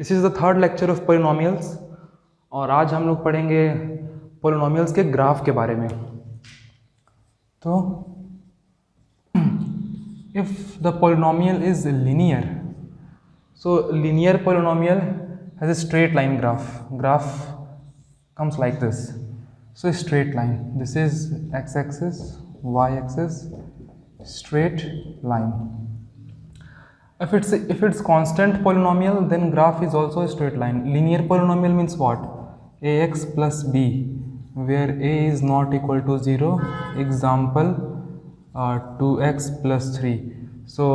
This is the third lecture of polynomials और आज हम लोग पढ़ेंगे पॉलिनोमियल्स के ग्राफ के बारे में। तो if the polynomial is linear, so linear polynomial has a straight line graph comes like this. So straight line, this is x-axis, y-axis, straight line. If it's constant polynomial, then graph is also a straight line. Linear polynomial means what? Ax plus b, where a is not equal to 0. Example 2x plus 3. So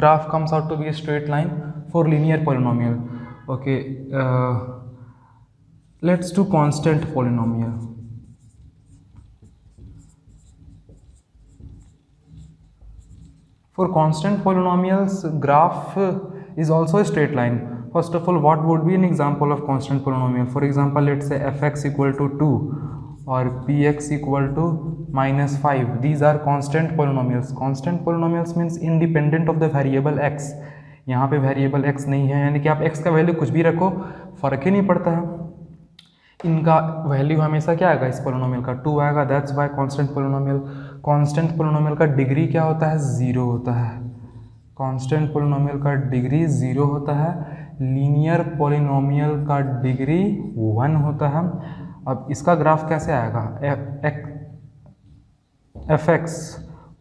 graph comes out to be a straight line for linear polynomial. Okay, let's do constant polynomial. For constant polynomials, graph is also a straight line. First of all, what would be an example of constant polynomial? For example, let's say fx equal to 2 or px equal to minus 5. These are constant polynomials. Constant polynomials means independent of the variable x. यहाँ पे variable x नहीं है, यानी कि आप x का value कुछ भी रखो, फ़र्क ही नहीं पड़ता है। इनका वैल्यू हमेशा क्या आएगा, इस पोलिनोमियल का 2 आएगा। That's why constant polynomial. Constant polynomial का डिग्री क्या होता है, 0 होता है। कांस्टेंट पोलिनोमियल का डिग्री 0 होता है। लीनियर पोलिनोमियल का डिग्री 1 होता है। अब इसका ग्राफ कैसे आएगा, एफ एक्स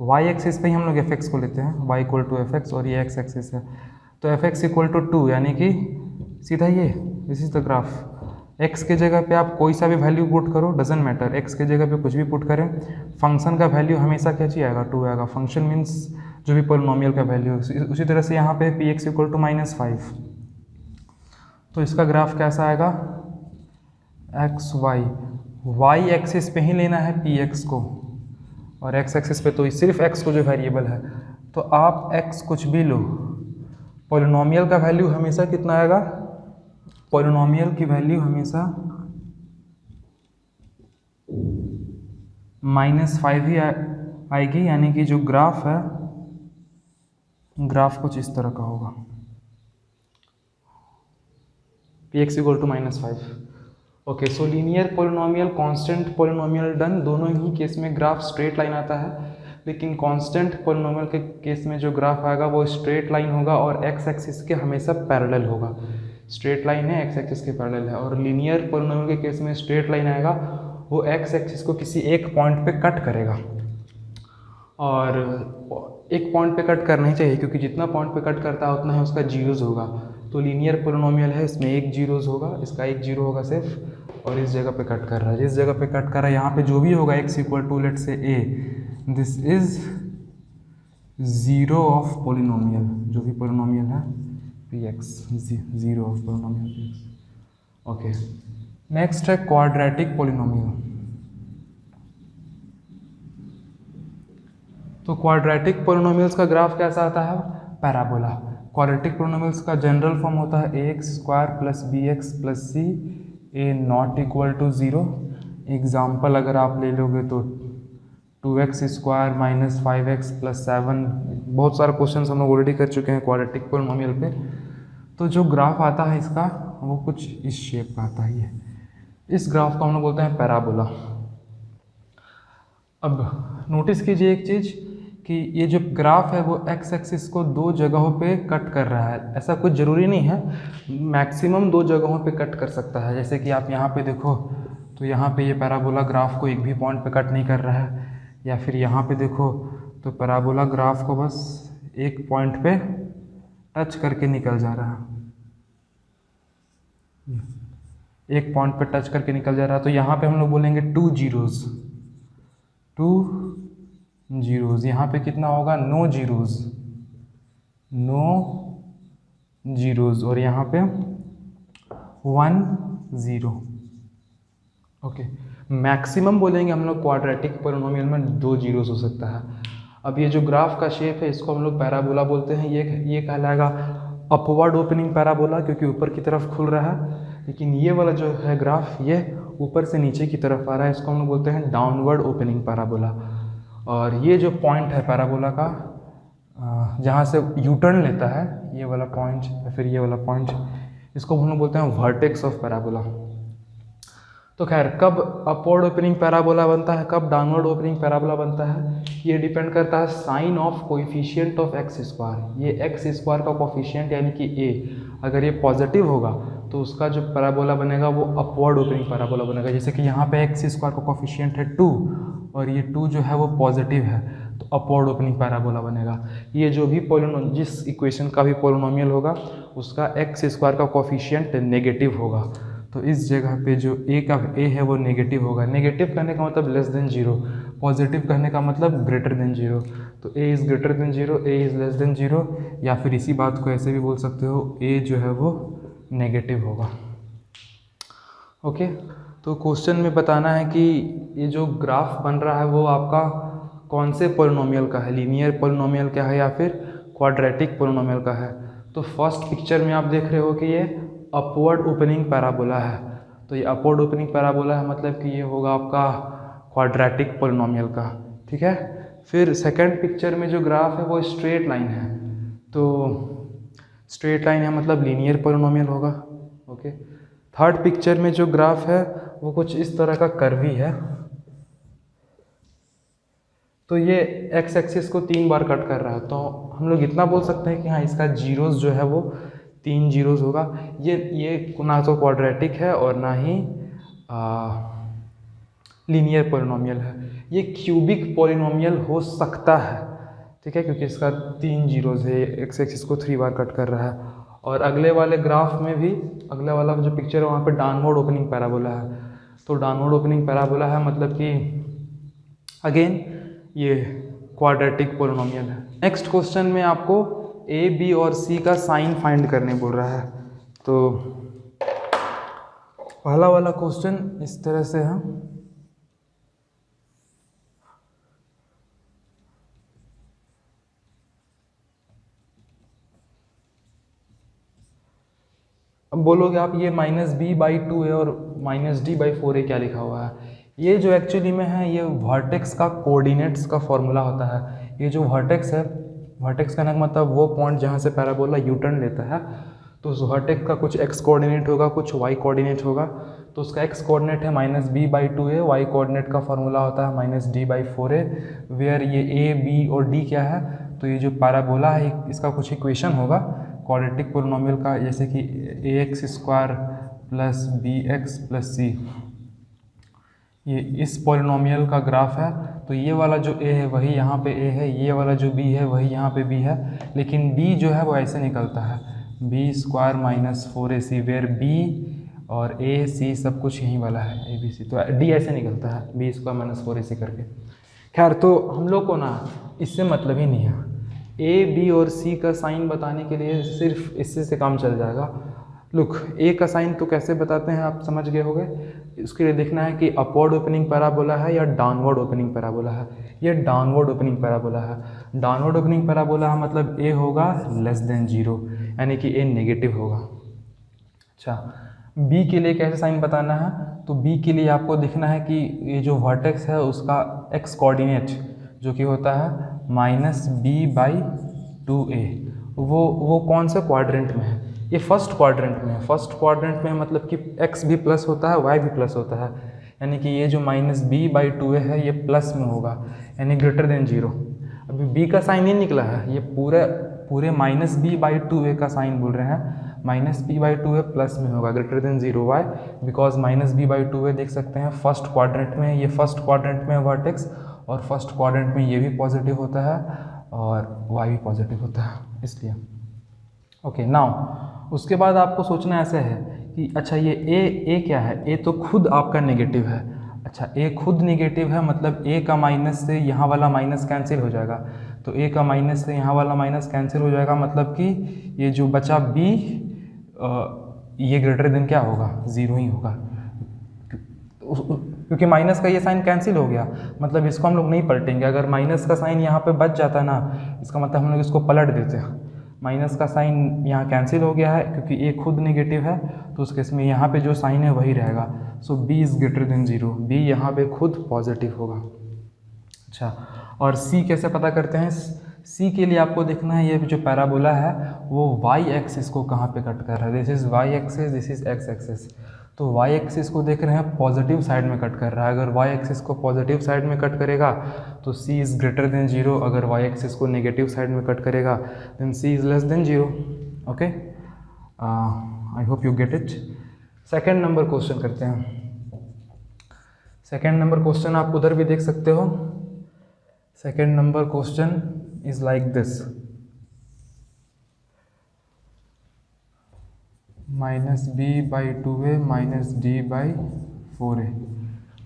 वाई एक्सिस पे ही हम लोग एफ एक्स को लेते हैं, y equal to f x, और ये एक्स एक्सिस है। तो एफ एक्स इक्वल टू 2, यानी कि सीधा ये, this is the graph. x के जगह पे आप कोई सा भी वैल्यू पुट करो, डजेंट मैटर, x के जगह पे कुछ भी पुट करें, फंक्शन का वैल्यू हमेशा क्या चाहिए आएगा, 2 आएगा। फंक्शन मीन्स जो भी पोलिनोमियल का वैल्यू। उसी तरह से यहाँ पे px इक्वल टू माइनस 5, तो इसका ग्राफ कैसा आएगा, एक्स वाई, वाई एक्सिस पे ही लेना है px को, और x एक्सिस पे तो सिर्फ x को जो वेरिएबल है, तो आप x कुछ भी लो, पोलिनोमियल का वैल्यू हमेशा कितना आएगा, पॉलिनोमियल की वैल्यू हमेशा -5 ही आएगी, यानी कि जो ग्राफ है, ग्राफ कुछ इस तरह का होगा, px equal to -5। Okay, so linear polynomial, constant polynomial done, दोनों ही केस में ग्राफ स्ट्रेट लाइन आता है। लेकिन कांस्टेंट पोलिनोमियल के केस में जो ग्राफ आएगा वो स्ट्रेट लाइन होगा और एक्स एक्सिस के हमेशा पैरेलल होगा। स्ट्रेट लाइन है, एक्स एक्सिस के पैरेलल है। और लीनियर पोलिनोमियल के केस में स्ट्रेट लाइन आएगा, वो एक्स एक्सिस को किसी एक पॉइंट पे कट करेगा, और एक पॉइंट पे कट करना ही चाहिए, क्योंकि जितना पॉइंट पे कट करता है उतना ही उसका जीरोज होगा। तो लीनियर पोलिनोमियल है, इसमें एक जीरोज होगा, इसका एक जीरो होगा सिर्फ, और इस जगह पे कट कर रहा है, जिस जगह पे कट कर रहा है यहाँ पे जो भी होगा x equal to let say a, this is zero of polynomial, जो भी पोलिनोमियल है px, zero of polynomial px। Okay, next है क्वाड्रेटिक पोलिनोमियल। तो क्वाड्रेटिक पोलिनोमियल्स का ग्राफ कैसा आता है, पैराबोला। क्वाड्रेटिक पोलिनोमियल्स का जनरल फॉर्म होता है ax square plus bx plus c, a not equal to 0। Example अगर आप ले लोगे तो 2x square minus 5x plus 7, बहुत सारे क्वेश्चन हम लोग ऑलरेडी कर चुके हैं क्वाड्रेटिक पोलिनोमियल पे। तो जो ग्राफ आता है इसका, वो कुछ इस शेप का आता है। ये इस ग्राफ को हम लोग बोलते हैं पैराबोला। अब नोटिस कीजिए एक चीज़, कि ये जो ग्राफ है वो एक्स एक्सिस को दो जगहों पे कट कर रहा है। ऐसा कुछ ज़रूरी नहीं है, मैक्सिमम 2 जगहों पे कट कर सकता है। जैसे कि आप यहाँ पे देखो, तो यहाँ पे ये पैराबोला ग्राफ को एक भी पॉइंट पे कट नहीं कर रहा है, या फिर यहाँ पे देखो तो पैराबोला ग्राफ को बस एक पॉइंट पे टच करके निकल जा रहा है, एक पॉइंट पे टच करके निकल जा रहा है। तो यहाँ पे हम लोग बोलेंगे 2 जीरोज़, 2 जीरोज़। यहाँ पे कितना होगा, नो जीरोज़, नो जीरोज़, और यहाँ पे 1 0। ओके, मैक्सिमम बोलेंगे हम लोग क्वाड्रेटिक पोलिनोमियल में 2 जीरोज़ हो सकता है। अब ये जो ग्राफ का शेप है, इसको हम लोग पैराबोला बोलते हैं। ये कहलाएगा अपवर्ड ओपनिंग पैराबोला, क्योंकि ऊपर की तरफ खुल रहा है। लेकिन ये वाला जो है ग्राफ, ये ऊपर से नीचे की तरफ आ रहा है, इसको हम लोग बोलते हैं डाउनवर्ड ओपनिंग पैराबोला। और ये जो पॉइंट है पैराबोला का, जहाँ से यू टर्न लेता है, ये वाला पॉइंट या फिर ये वाला पॉइंट, इसको हम लोग बोलते हैं वर्टेक्स ऑफ पैराबोला। तो खैर कब अपवर्ड ओपनिंग पैराबोला बनता है, कब डाउनवर्ड ओपनिंग पैराबोला बनता है, ये डिपेंड करता है sign of coefficient of x square. ये एक्स स्क्वायर का कोएफिशिएंट यानी कि ए, अगर ये पॉजिटिव होगा तो उसका जो पैराबोला बनेगा वो अपवर्ड ओपनिंग पैराबोला बनेगा। जैसे कि यहाँ पे एक्स स्क्वायर का कोएफिशिएंट है 2 और ये 2 जो है वो पॉजिटिव है, तो अपवर्ड ओपनिंग पैराबोला बनेगा। ये जो भी जिस इक्वेशन का भी पोलिनोमियल होगा उसका एक्स स्क्वायर का कोएफिशिएंट नेगेटिव होगा। तो इस जगह पे जो ए का ए है वो नेगेटिव होगा। नेगेटिव कहने का मतलब लेस देन 0, पॉजिटिव कहने का मतलब ग्रेटर देन 0। तो A is greater then 0, A is less then 0, या फिर इसी बात को ऐसे भी बोल सकते हो, ए जो है वो नेगेटिव होगा। ओके, तो क्वेश्चन में बताना है कि ये जो ग्राफ बन रहा है वो आपका कौन से पोलिनोमियल का है, लीनियर पोलिनोमियल का है या फिर क्वाड्रेटिक पोलिनोमियल का है। तो फर्स्ट पिक्चर में आप देख रहे हो कि ये अपवर्ड ओपनिंग पैराबोला है। तो ये अपवर्ड ओपनिंग पैराबोला है, मतलब कि ये होगा आपका क्वाड्रेटिक पोलिनोमियल का, ठीक है। फिर सेकंड पिक्चर में जो ग्राफ है वो स्ट्रेट लाइन है, तो स्ट्रेट लाइन है मतलब लीनियर पोलिनोमियल होगा। ओके, थर्ड पिक्चर में जो ग्राफ है वो कुछ इस तरह का कर्वी है, तो ये एक्स एक्सिस को 3 बार कट कर रहा है। तो हम लोग इतना बोल सकते हैं कि हाँ इसका जीरोस जो है वो 3 जीरोस होगा। ये ना तो क्वाड्रेटिक है और ना ही लीनियर पोलिनोमियल है। ये क्यूबिक पोलिनोमियल हो सकता है, ठीक है, क्योंकि इसका 3 जीरोस है, एक्स एक्सिस को 3 बार कट कर रहा है। और अगले वाले ग्राफ में भी, अगले वाला जो पिक्चर है वहाँ पे डाउनवर्ड ओपनिंग पैराबोला है। तो डाउनवर्ड ओपनिंग पैराबोला है मतलब कि अगेन ये क्वाड्रेटिक पोलिनोमियल है। नेक्स्ट क्वेश्चन में आपको ए, बी और सी का साइन फाइंड करने बोल रहा है। तो पहला वाला क्वेश्चन इस तरह से है, अब बोलोगे आप ये -b/2 है और -d/4 क्या लिखा हुआ है। ये जो एक्चुअली में है ये वर्टेक्स का कोऑर्डिनेट्स का फॉर्मूला होता है। ये जो वर्टेक्स है, वर्टेक्स का मतलब वो पॉइंट जहाँ से पैराबोला यू टर्न लेता है, तो उस वर्टेक्स का कुछ एक्स कोऑर्डिनेट होगा, कुछ वाई कोऑर्डिनेट होगा। तो उसका एक्स कोऑर्डिनेट है -b/2a, वाई कोऑर्डिनेट का फॉर्मूला होता है -d/4a, वेयर ये ए, बी और डी क्या है, तो ये जो पैराबोला है इसका कुछ इक्वेशन होगा क्वाड्रेटिक पोलिनोमियल का, जैसे कि ax² + bx + c। ये इस पोलिनोमियल का ग्राफ है। तो ये वाला जो a है वही यहाँ पे a है, ये वाला जो b है वही यहाँ पे b है, लेकिन d जो है वो ऐसे निकलता है b² - 4ac, वेयर b और a, c सब कुछ यहीं वाला है a, b, c। तो d ऐसे निकलता है b² - 4ac करके। खैर, तो हम लोग को ना इससे मतलब ही नहीं है। ए, बी और सी का साइन बताने के लिए सिर्फ इससे से काम चल जाएगा। लुक, ए का साइन तो कैसे बताते हैं आप समझ गए होंगे। इसके लिए देखना है कि अपवर्ड ओपनिंग पैराबोला है या डाउनवर्ड ओपनिंग पैराबोला है। ये डाउनवर्ड ओपनिंग पैराबोला है। डाउनवर्ड ओपनिंग पैराबोला है मतलब ए होगा लेस देन 0, यानी कि ए नेगेटिव होगा। अच्छा, बी के लिए कैसे साइन बताना है, तो बी के लिए आपको देखना है कि ये जो वर्टेक्स है उसका एक्स कोऑर्डिनेट जो कि होता है -b/2a, वो कौन से क्वाड्रेंट में है, ये फर्स्ट क्वाड्रेंट में है। फर्स्ट क्वाड्रेंट में मतलब कि x भी प्लस होता है, y भी प्लस होता है, यानी कि ये जो -b/2a है ये प्लस में होगा, यानी ग्रेटर देन 0। अभी b का साइन नहीं निकला है, ये पूरे -b/2a का साइन बोल रहे हैं। -b/2a प्लस में होगा, greater than 0। Y? Because -b/2a देख सकते हैं फर्स्ट क्वाड्रेंट में, ये फर्स्ट क्वाड्रेंट में वर्टेक्स, और फर्स्ट क्वाड्रेंट में ये भी पॉजिटिव होता है और y भी पॉजिटिव होता है, इसलिए। ओके, नाउ उसके बाद आपको सोचना ऐसे है कि अच्छा ये a क्या है, a तो खुद आपका नेगेटिव है। अच्छा, a खुद नेगेटिव है मतलब a का माइनस से यहाँ वाला माइनस कैंसिल हो जाएगा, तो a का माइनस से यहाँ वाला माइनस कैंसिल हो जाएगा, मतलब कि ये जो बचा b ये ग्रेटर देन क्या होगा, 0 ही होगा, क्योंकि माइनस का ये साइन कैंसिल हो गया, मतलब इसको हम लोग नहीं पलटेंगे। अगर माइनस का साइन यहाँ पे बच जाता ना, इसका मतलब हम लोग इसको पलट देते हैं। माइनस का साइन यहाँ कैंसिल हो गया है क्योंकि ए खुद नेगेटिव है, तो उस केस में यहाँ पे जो साइन है वही रहेगा। सो b is greater then 0, b यहाँ पे खुद पॉजिटिव होगा। अच्छा, और c कैसे पता करते हैं, सी के लिए आपको देखना है ये जो पैराबोला है वो वाई एक्सिस को कहाँ पे कट कर रहा है। This is why axis, this is x axis. तो वाई एक्सिस को देख रहे हैं पॉजिटिव साइड में कट कर रहा है। अगर वाई एक्सिस को पॉजिटिव साइड में कट करेगा तो c is greater than zero. अगर वाई एक्सिस को नेगेटिव साइड में कट करेगा then c is less than zero. Okay, I hope you get it. Second number question करते हैं। सेकेंड नंबर क्वेश्चन आप उधर भी देख सकते हो। Second number question is like this, minus b by 2a minus d by 4a।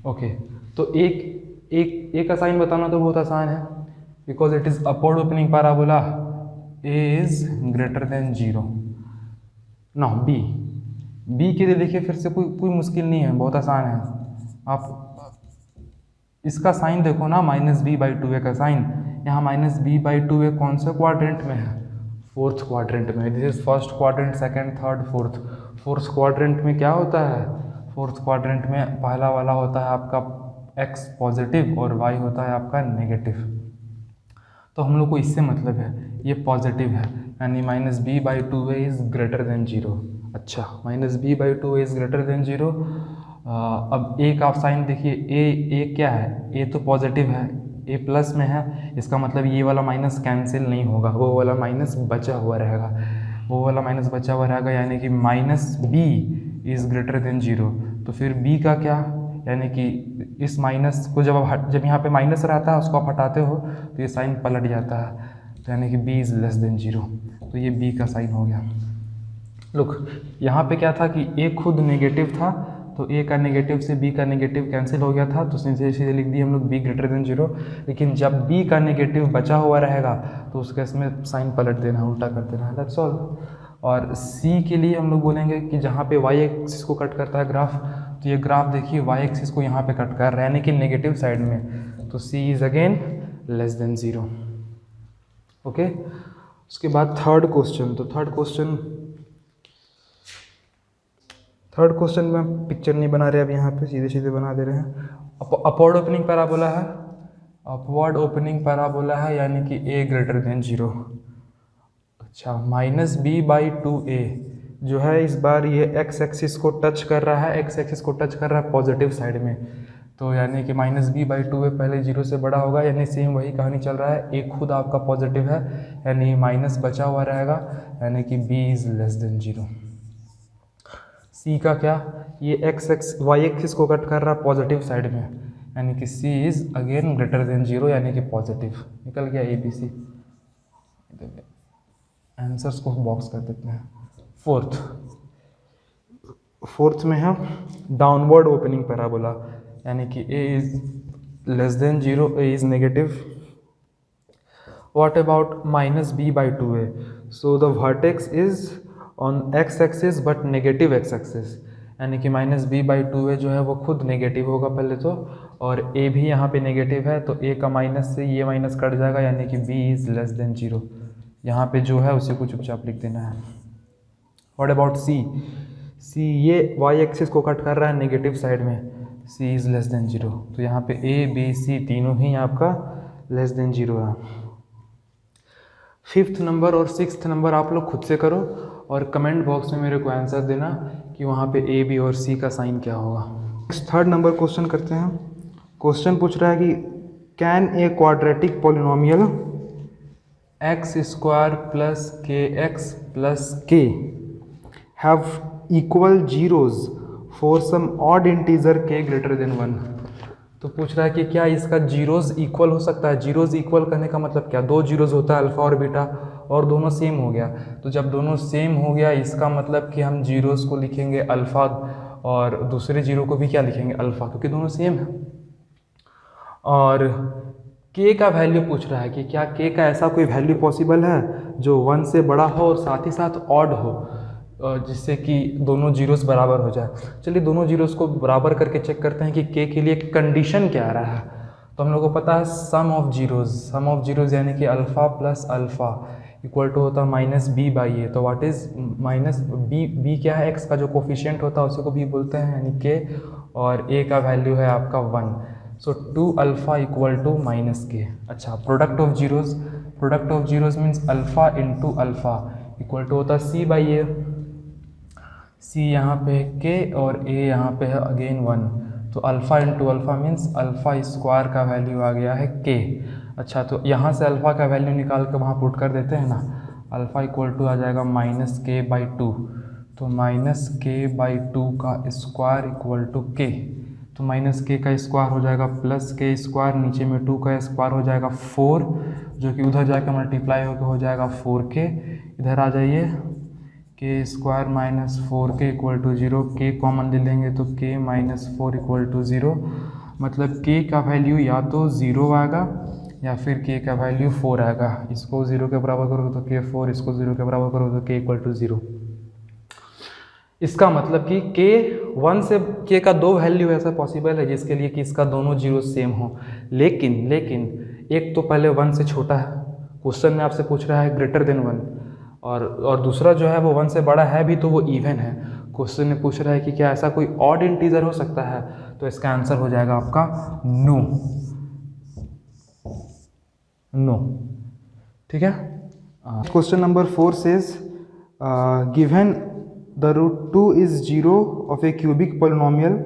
Okay, तो एक का साइन बताना तो बहुत आसान है, because it is upward opening parabola, a is greater than zero. ना बी के लिए देखिए फिर से कोई मुश्किल नहीं है, बहुत आसान है। आप इसका साइन देखो ना, माइनस बी बाई 2a का साइन, यहाँ माइनस बी बाई 2a कौन से क्वाड्रेंट में है? फोर्थ क्वाड्रेंट में। This is first quadrant, second, third, fourth. Fourth quadrant में क्या होता है? फोर्थ क्वाड्रेंट में पहला वाला होता है आपका एक्स पॉजिटिव और वाई होता है आपका नेगेटिव। तो हम लोग को इससे मतलब है ये पॉजिटिव है, यानी minus b by 2a is greater than zero. अच्छा, minus b by 2a is greater than zero. अब एक आप साइन देखिए, ए क्या है? ए तो पॉजिटिव है, ए प्लस में है, इसका मतलब ये वाला माइनस कैंसिल नहीं होगा, वो वाला माइनस बचा हुआ रहेगा, वो वाला माइनस बचा हुआ रहेगा, यानी कि minus b is greater than zero. तो फिर बी का क्या? यानी कि इस माइनस को जब यहाँ पे माइनस रहता है उसको आप हटाते हो तो ये साइन पलट जाता है, तो यानी कि b is less than zero. तो ये बी का साइन हो गया। लुक, यहाँ पे क्या था कि ए खुद नेगेटिव था, तो ए का नेगेटिव से बी का नेगेटिव कैंसिल हो गया था, तो सीधे सीधे लिख दिए हम लोग बी ग्रेटर देन जीरो। लेकिन जब बी का नेगेटिव बचा हुआ रहेगा तो उसके इसमें साइन पलट देना, उल्टा कर देना है, दैट्स ऑल। और सी के लिए हम लोग बोलेंगे कि जहाँ पे वाई एक्सिस को कट करता है ग्राफ, तो ये ग्राफ देखिए वाई एक्सिस को यहाँ पे कट कर रहा है, यानी कि नेगेटिव साइड में, तो c is again less than zero. Okay, उसके बाद थर्ड क्वेश्चन। तो थर्ड क्वेश्चन में पिक्चर नहीं बना रहे, अब यहाँ पे सीधे सीधे बना दे रहे हैं। अपवर्ड ओपनिंग पैराबोला है, अपवर्ड ओपनिंग पैराबोला है, यानी कि a ग्रेटर देन जीरो। अच्छा, माइनस बी बाई 2a जो है इस बार ये एक्स एक्सिस को टच कर रहा है, एक्स एक्सिस को टच कर रहा है पॉजिटिव साइड में, तो यानी कि माइनस बी बाई 2a पहले जीरो से बड़ा होगा, यानी सेम वही कहानी चल रहा है। a खुद आपका पॉजिटिव है, यानी माइनस बचा हुआ रहेगा, यानी कि b is less than zero. C का क्या? ये वाई एक्सिस को कट कर रहा है पॉजिटिव साइड में, यानी कि c is again greater than zero, यानी कि पॉजिटिव। निकल गया ए बी सी। आंसर्स को बॉक्स कर देते हैं। फोर्थ में है डाउनवर्ड ओपनिंग पैराबोला, यानी कि a is less than zero, a is negative. What about minus b by 2a? So the vertex is on x axis but negative x axis, यानी कि माइनस बी बाई 2a जो है वो खुद negative होगा पहले तो, और a भी यहाँ पे नेगेटिव है, तो a का माइनस से ये माइनस कट जाएगा, यानी कि b is less than zero. यहाँ पे जो है उसी को चुपचाप लिख देना है। व्हाट अबाउट सी ये y एक्सिस को कट कर रहा है नेगेटिव साइड में, c is less than zero, तो यहाँ पे a b c तीनों ही आपका लेस देन जीरो है। फिफ्थ नंबर और सिक्स्थ नंबर आप लोग खुद से करो और कमेंट बॉक्स में मेरे को आंसर देना कि वहाँ पे ए बी और सी का साइन क्या होगा। नेक्स्ट थर्ड नंबर क्वेश्चन करते हैं। क्वेश्चन पूछ रहा है कि can a quadratic polynomial x square plus k x plus k have equal zeros for some odd integer k greater than 1। तो पूछ रहा है कि क्या इसका जीरोज इक्वल हो सकता है। जीरोज इक्वल करने का मतलब क्या? दो जीरोज होता है अल्फ़ा और बीटा, और दोनों सेम हो गया, तो जब दोनों सेम हो गया इसका मतलब कि हम जीरोज को लिखेंगे अल्फ़ा और दूसरे जीरो को भी क्या लिखेंगे? अल्फ़ा, क्योंकि दोनों सेम है। और के का वैल्यू पूछ रहा है कि क्या के का ऐसा कोई वैल्यू पॉसिबल है जो 1 से बड़ा हो और साथ ही साथ ऑड हो, जिससे कि दोनों जीरोस बराबर हो जाए। चलिए दोनों जीरोस को बराबर करके चेक करते हैं कि के लिए कंडीशन क्या आ रहा है। तो हम लोग को पता है सम ऑफ जीरोज यानी कि alpha plus alpha equal to होता है माइनस बी बाई ए। तो व्हाट इज़ माइनस बी क्या है? एक्स का जो कोफिशिएंट होता है उसी को बी बोलते हैं, यानी के, और ए का वैल्यू है आपका 1। So 2 alpha equal to minus k. अच्छा, product of zeros means alpha into alpha equal to होता है सी बाई ए। सी यहाँ पे है के और ए यहाँ पे है अगेन 1, तो alpha into alpha means alpha square का वैल्यू आ गया है के। अच्छा, तो यहाँ से अल्फ़ा का वैल्यू निकाल के वहाँ पुट कर देते हैं ना, अल्फ़ा इक्वल टू आ जाएगा माइनस के बाई 2, तो माइनस के बाई 2 का स्क्वायर इक्वल टू के, तो माइनस के का स्क्वायर हो जाएगा प्लस के स्क्वायर, नीचे में 2 का स्क्वायर हो जाएगा 4, जो कि उधर जाकर मल्टीप्लाई होकर हो जाएगा 4k। इधर आ जाइए, के square minus 4k equal to 0, के कॉमन ले लेंगे तो के माइनस 4 इक्वल टू 0, मतलब के का वैल्यू या तो 0 आएगा या फिर के का वैल्यू 4 आएगा। इसको 0 के बराबर करोगे तो के 4, इसको 0 के बराबर करोगे तो के इक्वल टू 0। इसका मतलब कि के 1 से के का 2 वैल्यू ऐसा पॉसिबल है जिसके लिए कि इसका दोनों जीरो सेम हो, लेकिन एक तो पहले 1 से छोटा है, क्वेश्चन में आपसे पूछ रहा है ग्रेटर देन 1, और दूसरा जो है वो 1 से बड़ा है भी तो वो इवन है। क्वेश्चन में पूछ रहा है कि क्या ऐसा कोई ऑड इंटीजर हो सकता है, तो इसका आंसर हो जाएगा आपका नो। ठीक है। Question number 4 says given the root 2 is 0 of a cubic polynomial,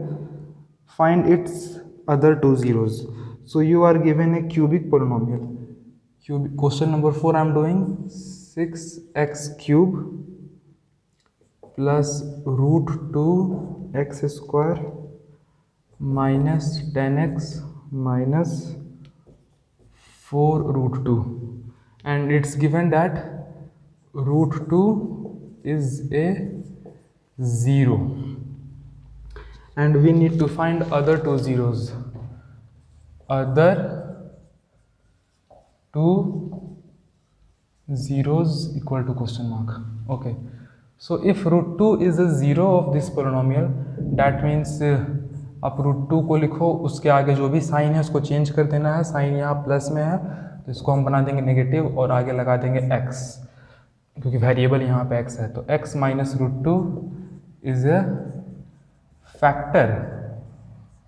find its other 2 zeros। So you are given a cubic polynomial. Question number 4 I am doing 6x cube plus root 2x square minus 10x minus 4 root 2, and it's given that root 2 is a 0 and we need to find other 2 zeros, other 2 zeros equal to question mark. Okay, so if root 2 is a 0 of this polynomial, that means आप root 2 को लिखो, उसके आगे जो भी sign है उसको change कर देना है, साइन यहाँ प्लस में है तो इसको हम बना देंगे नेगेटिव और आगे लगा देंगे x, क्योंकि वेरिएबल यहाँ पे x है, तो x minus root 2 is a factor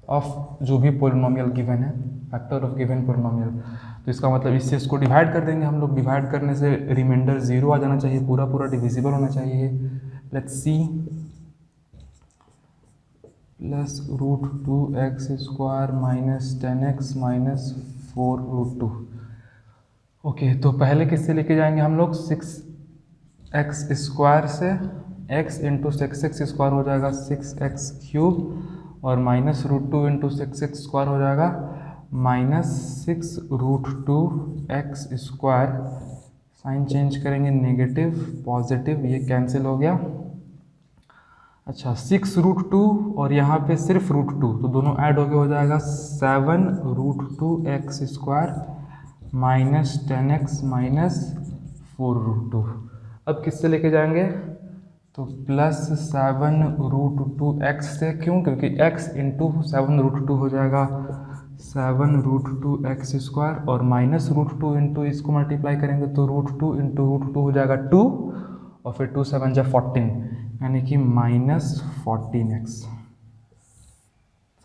of जो भी पोलिनोमियल गिवन है, फैक्टर ऑफ गिवन पोलिनोमियल। तो इसका मतलब इससे इसको डिवाइड कर देंगे हम लोग, डिवाइड करने से रिमाइंडर 0 आ जाना चाहिए, पूरा पूरा डिविजिबल होना चाहिए। Let's see, plus root 2x square minus 10x minus 4 root 2। ओके, तो पहले किससे लेके जाएंगे हम लोग, 6x स्क्वायर से, x इंटू 6x स्क्वायर हो जाएगा 6x क्यूब और minus root 2 into 6x square हो जाएगा minus 6 root 2x square. Sign change करेंगे नेगेटिव पॉजिटिव, ये कैंसिल हो गया। अच्छा, 6 रूट 2 और यहाँ पे सिर्फ रूट 2, तो दोनों ऐड होके हो जाएगा 7 root 2x square minus 10x minus 4 root 2। अब किससे लेके जाएंगे, तो प्लस 7 रूट 2x से, क्यों, क्योंकि x इंटू 7 रूट 2 हो जाएगा 7 रूट 2x स्क्वायर और माइनस रूट 2 इंटू इसको मल्टीप्लाई करेंगे तो रूट 2 इंटू रूट 2 हो जाएगा 2 और फिर 2 7 जा 14, यानी कि माइनस 14x।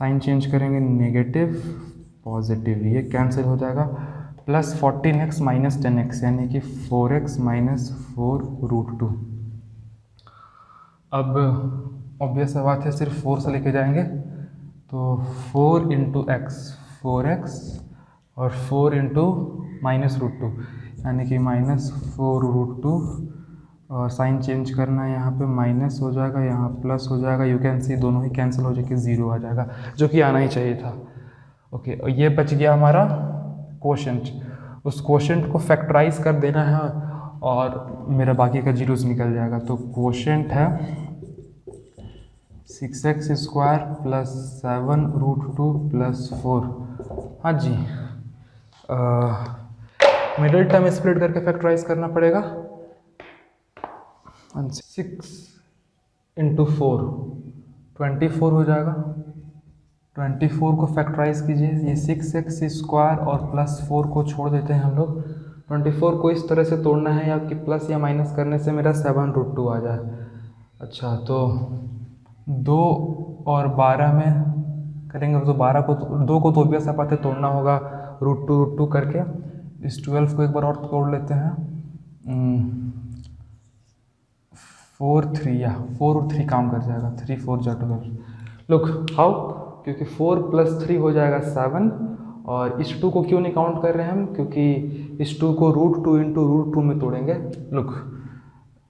साइन चेंज करेंगे नेगेटिव पॉजिटिव, ये कैंसिल हो जाएगा, प्लस 14x माइनस 10x यानी कि 4x माइनस 4 रूट 2। अब ऑब्वियस बात है, सिर्फ 4 से लेके जाएंगे तो 4 इंटू एक्स 4x और 4 इंटू माइनस रूट 2 यानी कि माइनस 4 रूट 2, और साइन चेंज करना है, यहाँ पे माइनस हो जाएगा, यहाँ प्लस हो जाएगा, यू कैन सी दोनों ही कैंसिल हो जाके 0 आ जाएगा, जो कि आना ही चाहिए था। ओके, और ये बच गया हमारा क्वोशेंट। उस क्वोशेंट को फैक्टराइज कर देना है और मेरा बाकी का जीरोस निकल जाएगा। तो क्वोशेंट है 6x square plus 7 root 2 plus 4। हाँ जी, मिडिल टर्म स्प्लिट करके फैक्टराइज करना पड़ेगा। 6 इंटू 4 24 हो जाएगा, 24 को फैक्टराइज कीजिए, ये 6x स्क्वायर और प्लस 4 को छोड़ देते हैं हम लोग। 24 को इस तरह से तोड़ना है या कि प्लस या माइनस करने से मेरा 7 रूट 2 आ जाए। अच्छा, तो 2 और 12 में करेंगे तो 12 को 2 को तो ऑब्वियस आप आते तोड़ना होगा √2 करके। इस 12 को एक बार और तोड़ लेते हैं। 4 3 या 4 और 3 काम कर जाएगा, 3 4 जा 12। लुक हाउ, क्योंकि 4 + 3 हो जाएगा 7। और इस 2 को क्यों नहीं काउंट कर रहे हैं हम, क्योंकि इस 2 को √2 × √2 में तोड़ेंगे। लुक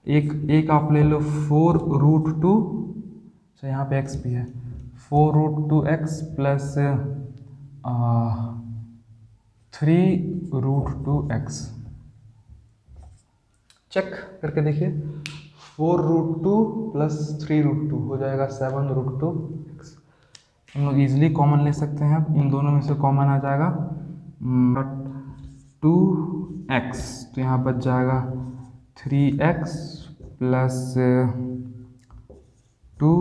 एक आप ले लो 4 √2, अच्छा यहाँ पे x भी है, 4 √2x प्लस 3 √2x। चेक करके देखिए, 4 √2 प्लस 3 √2 हो जाएगा 7 √2x। हम लोग ईजिली कॉमन ले सकते हैं, इन दोनों में से कॉमन आ जाएगा 2x, तो यहाँ बच जाएगा 3x प्लस 2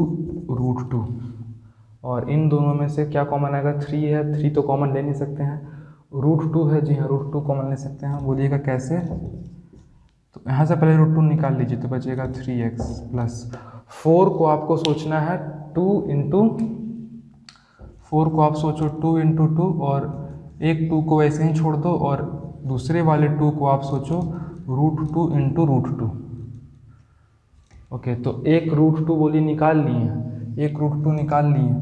√2। और इन दोनों में से क्या कॉमन आएगा, 3 है, 3 तो कॉमन ले नहीं सकते हैं। √2 है, जी हाँ √2 कॉमन ले सकते हैं। बोलिएगा कैसे, तो यहाँ से पहले √2 निकाल लीजिए तो बचेगा 3x प्लस 4 को आपको सोचना है 2 × 4 को आप सोचो 2 × 2, और एक 2 को वैसे ही छोड़ दो, और दूसरे वाले 2 को आप सोचो √2 × √2। ओके, तो एक √2 बोली निकाल लिए, एक √2 निकाल लिए,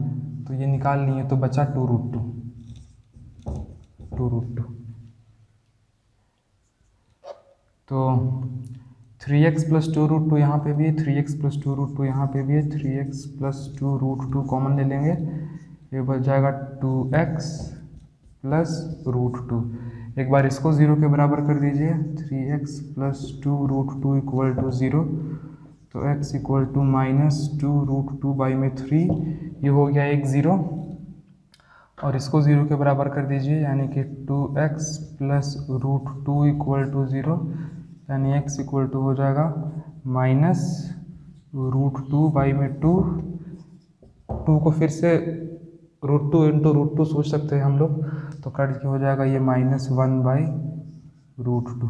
तो ये निकाल लिए तो बचा 2 √2। तो 3x + 2 √2 यहाँ पे भी है, 3x + 2 √2 यहाँ पे भी है, 3x + 2 √2 कॉमन ले लेंगे, ये बच जाएगा 2x + √2। एक बार इसको 0 के बराबर कर दीजिए, 3x + 2 √2 = 0, तो x = -2 √2/3, ये हो गया एक 0। और इसको 0 के बराबर कर दीजिए, यानी कि 2x + √2 = 0, यानी x = हो जाएगा -√2/2। 2 को फिर से √2 × √2 सोच सकते हैं हम लोग, तो कट के हो जाएगा ये -1/√2।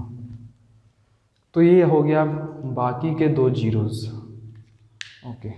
तो ये हो गया बाकी के 2 जीरोज़। ओके।